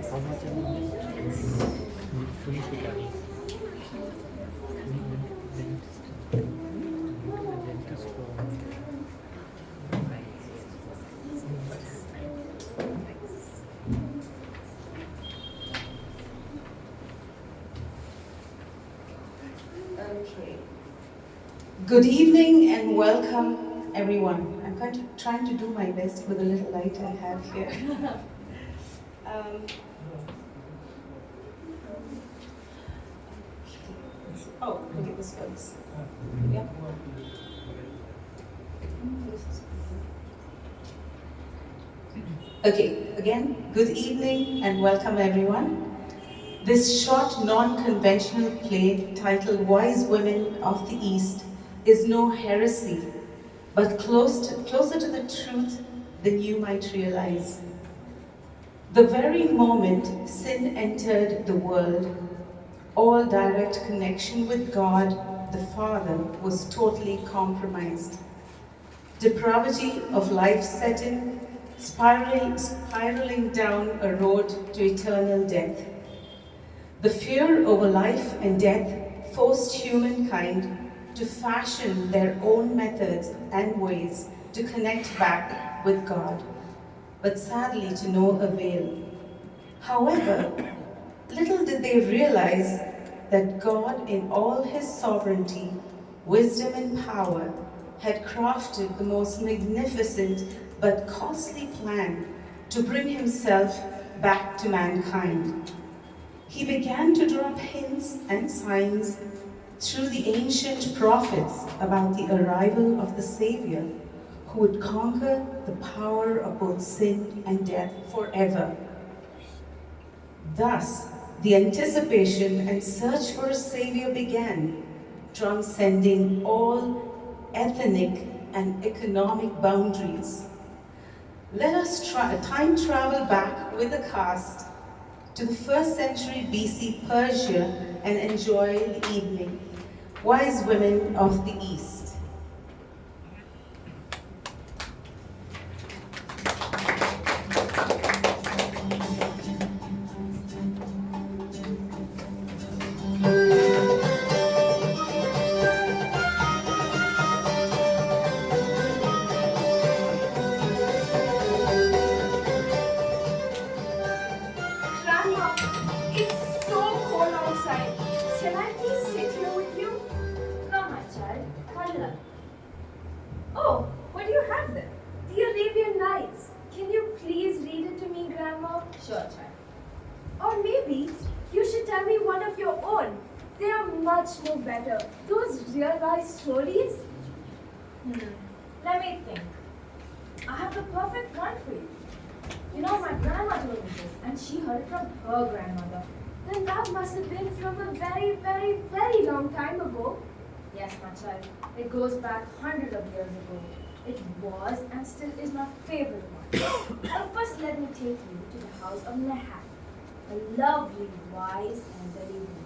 How much are we fully Shikari? Dentist for Okay. Good evening and welcome, everyone. I'm trying to do my best with the little light I have here. Look at this first. Yeah. Okay, again, good evening and welcome, everyone. This short, non-conventional play titled Wise Women of the East is no heresy, but closer to the truth than you might realize. The very moment sin entered the world, all direct connection with God, the Father, was totally compromised. Depravity of life set in, spiraling down a road to eternal death. The fear over life and death forced humankind to fashion their own methods and ways to connect back with God, but sadly to no avail. However, little did they realize that God, in all his sovereignty, wisdom, and power, had crafted the most magnificent but costly plan to bring himself back to mankind. He began to drop hints and signs through the ancient prophets about the arrival of the Savior, who would conquer the power of both sin and death forever. Thus, the anticipation and search for a Savior began, transcending all ethnic and economic boundaries. Let us time travel back with the cast to the 1st century BC Persia and enjoy the evening. Wise Women of the East. More better. Those real life stories? Let me think. I have the perfect one for you. You know, my grandma told me this, and she heard it from her grandmother. Then that must have been from a very, very, very long time ago. Yes, my child. It goes back hundreds of years ago. It was and still is my favorite one. But first, let me take you to the house of Nehat, a lovely, wise, and very woman.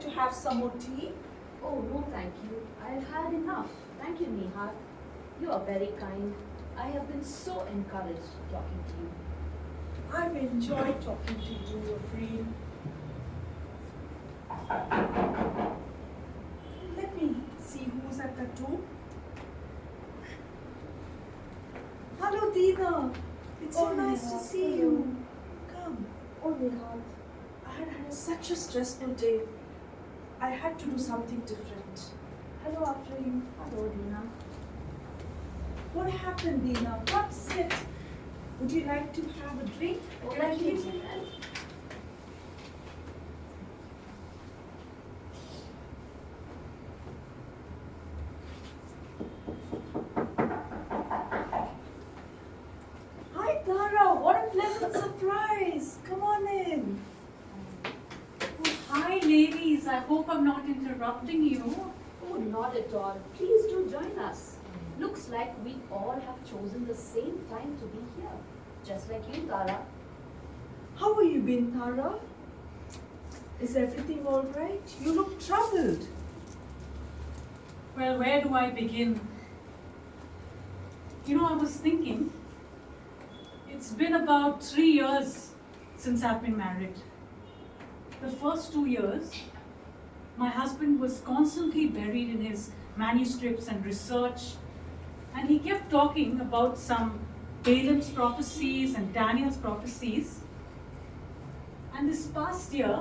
To have some more tea? Oh, no thank you. I've had enough. Thank you, Nehat. You are very kind. I have been so encouraged talking to you. I've enjoyed talking to you, Afreen. Let me see who's at the door. Hello, Deena. It's so nice to see you. Come. Oh, Nehat. I had such a stressful day. I had to do something different. Hello, Afreen. Hello, Deena. What happened, Deena? What's it? Would you like to have a drink? Oh, Can thank I you. give you? hope I'm not interrupting you. Oh, not at all. Please do join us. Looks like we all have chosen the same time to be here. Just like you, Tara. How have you been, Tara? Is everything all right? You look troubled. Well, where do I begin? You know, I was thinking, it's been about 3 years since I've been married. The first 2 years, my husband was constantly buried in his manuscripts and research, and he kept talking about some Balaam's prophecies and Daniel's prophecies. And this past year,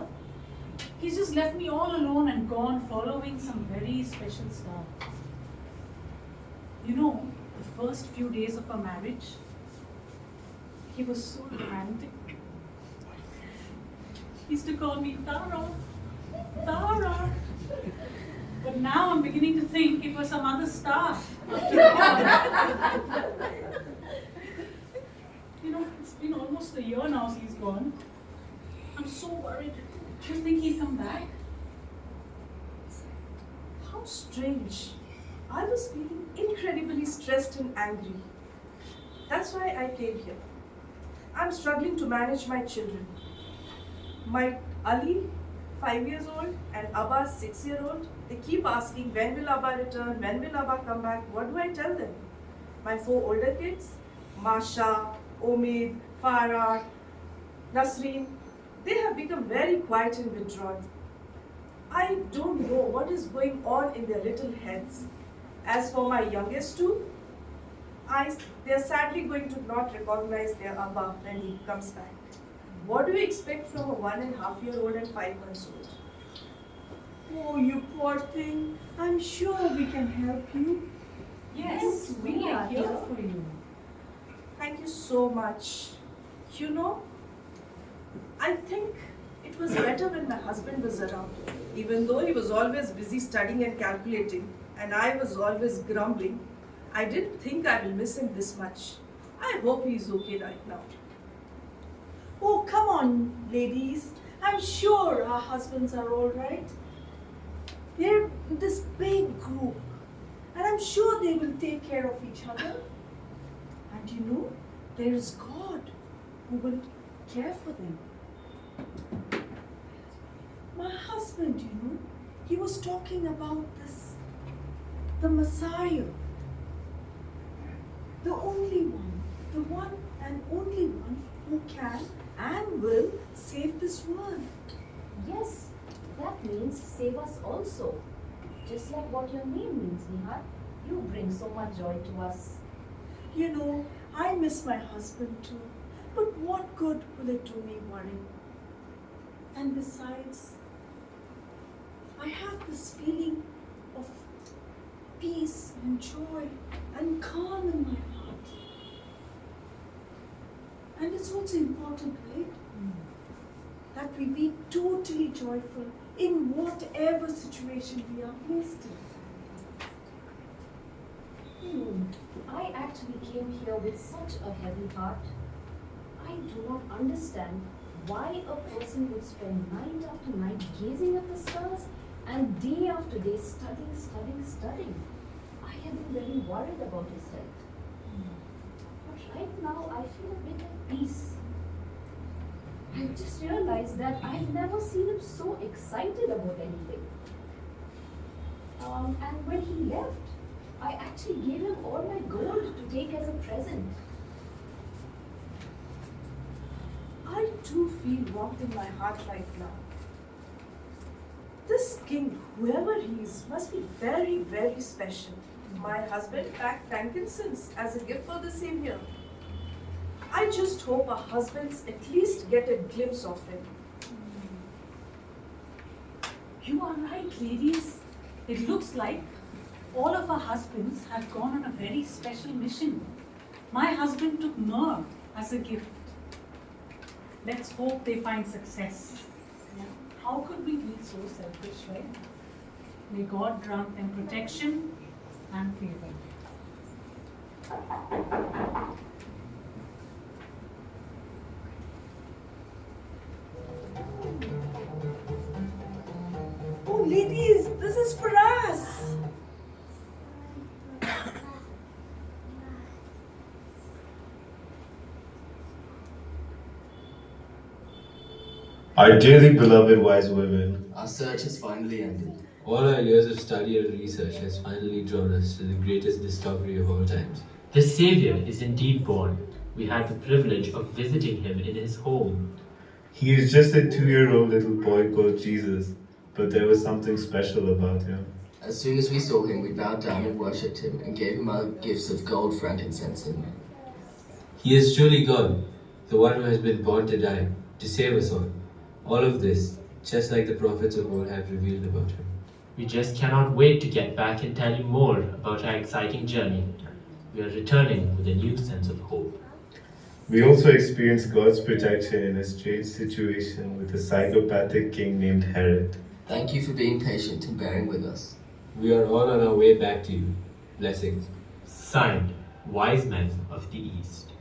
he's just left me all alone and gone following some very special stuff. You know, the first few days of our marriage, he was so romantic. He used to call me Tara, Tara. But now I'm beginning to think it was some other stuff. You know, it's been almost a year now since he's gone. I'm so worried. Do you think he'll come back? How strange. I was feeling incredibly stressed and angry. That's why I came here. I'm struggling to manage my children. My Ali, 5 years old, and Abba, 6-year-old, they keep asking, when will Abba return? When will Abba come back? What do I tell them? My 4 older kids, Masha, Omid, Farah, Nasreen, they have become very quiet and withdrawn. I don't know what is going on in their little heads. As for my youngest two, they are sadly going to not recognize their Abba when he comes back. What do you expect from a 1.5-year-old and 5 months old? Oh, you poor thing. I'm sure we can help you. Yes, we are here for you. Thank you so much. You know, I think it was better when my husband was around. Even though he was always busy studying and calculating, and I was always grumbling, I didn't think I will miss him this much. I hope he is okay right now. Oh, come on, ladies. I'm sure our husbands are all right. They're this big group, and I'm sure they will take care of each other. And you know, there is God who will care for them. My husband, you know, he was talking about the Messiah, the only one, the one and only one who can and will save this world. Yes, that means save us also. Just like what your name means, Nehat. You bring so much joy to us. You know, I miss my husband too. But what good will it do me worrying? And besides, I have this feeling of peace and joy and calm in my heart. And it's also important, right? That we be totally joyful in whatever situation we are placed in. I actually came here with such a heavy heart. I do not understand why a person would spend night after night gazing at the stars and day after day studying. I have been very worried about his health. But right now I feel a bit at peace. I've just realized that I've never seen him so excited about anything. And when he left, I actually gave him all my gold to take as a present. I too feel warmth in my heart right now. This king, whoever he is, must be very, very special. My husband packed frankincense as a gift for the same year. I just hope our husbands at least get a glimpse of him. You are right, ladies. It looks like all of our husbands have gone on a very special mission. My husband took myrrh as a gift. Let's hope they find success. How could we be so selfish, right? May God grant them protection and favor. Oh, is for us. Our dearly beloved wise women, Our search has finally ended. All our years of study and research has finally drawn us to the greatest discovery of all times. The Savior is indeed born. We had the privilege of visiting him in his home. he is just a 2-year-old little boy called Jesus, but there was something special about him. As soon as we saw him, we bowed down and worshipped him and gave him our gifts of gold, frankincense, and myrrh. He is truly God, the one who has been born to die, to save us all. All of this, just like the prophets of old have revealed about him. We just cannot wait to get back and tell you more about our exciting journey. We are returning with a new sense of hope. We also experienced God's protection in a strange situation with a psychopathic king named Herod. Thank you for being patient and bearing with us. We are all on our way back to you. Blessings. Signed, Wise Men of the East.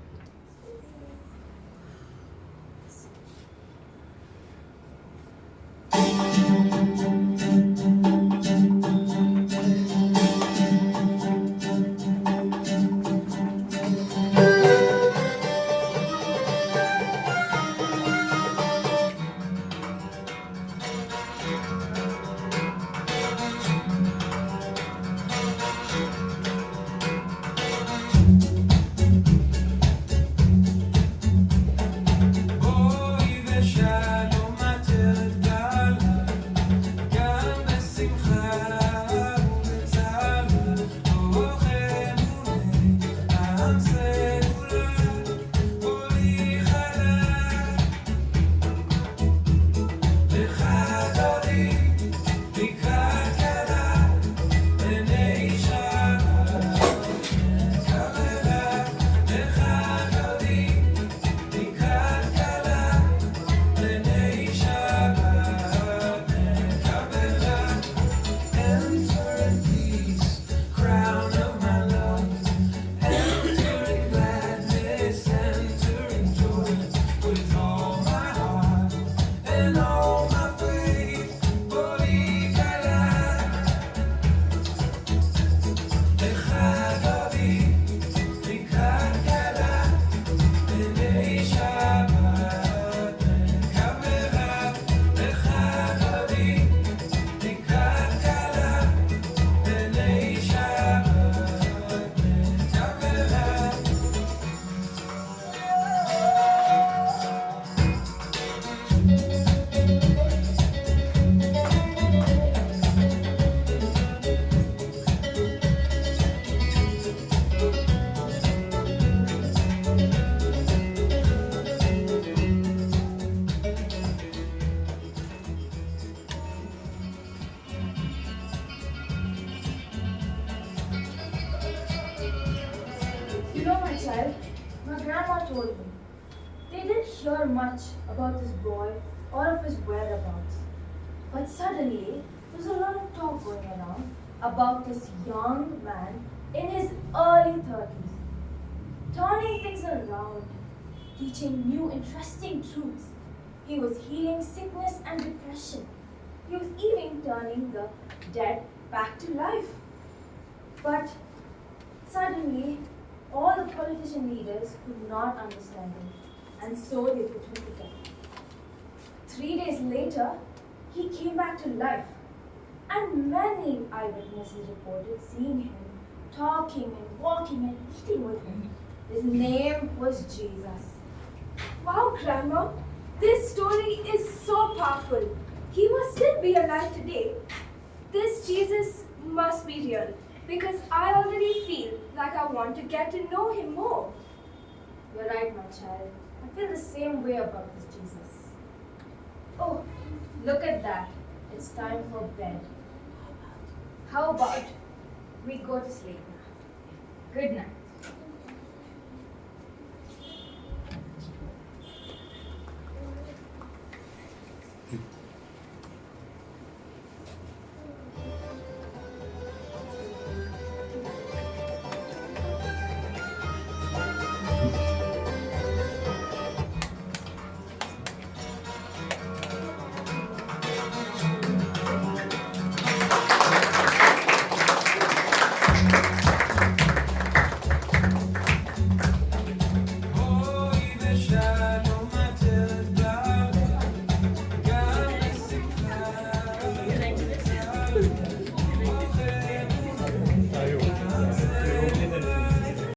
You know, my child, my grandma told me they didn't hear much about this boy or of his whereabouts. But suddenly, there's a lot of talk going around about this young man in his early 30s, turning things around, teaching new interesting truths. He was healing sickness and depression. He was even turning the dead back to life. But suddenly, all the politician leaders could not understand him, and so they put him to death. 3 days later, he came back to life, and many eyewitnesses reported seeing him talking and walking and eating with him. His name was Jesus. Wow, Grandma, this story is so powerful. He must still be alive today. This Jesus must be real because I already feel like I want to get to know him more. You're right, my child. I feel the same way about this Jesus. Oh, look at that. It's time for bed. How about we go to sleep now? Good night.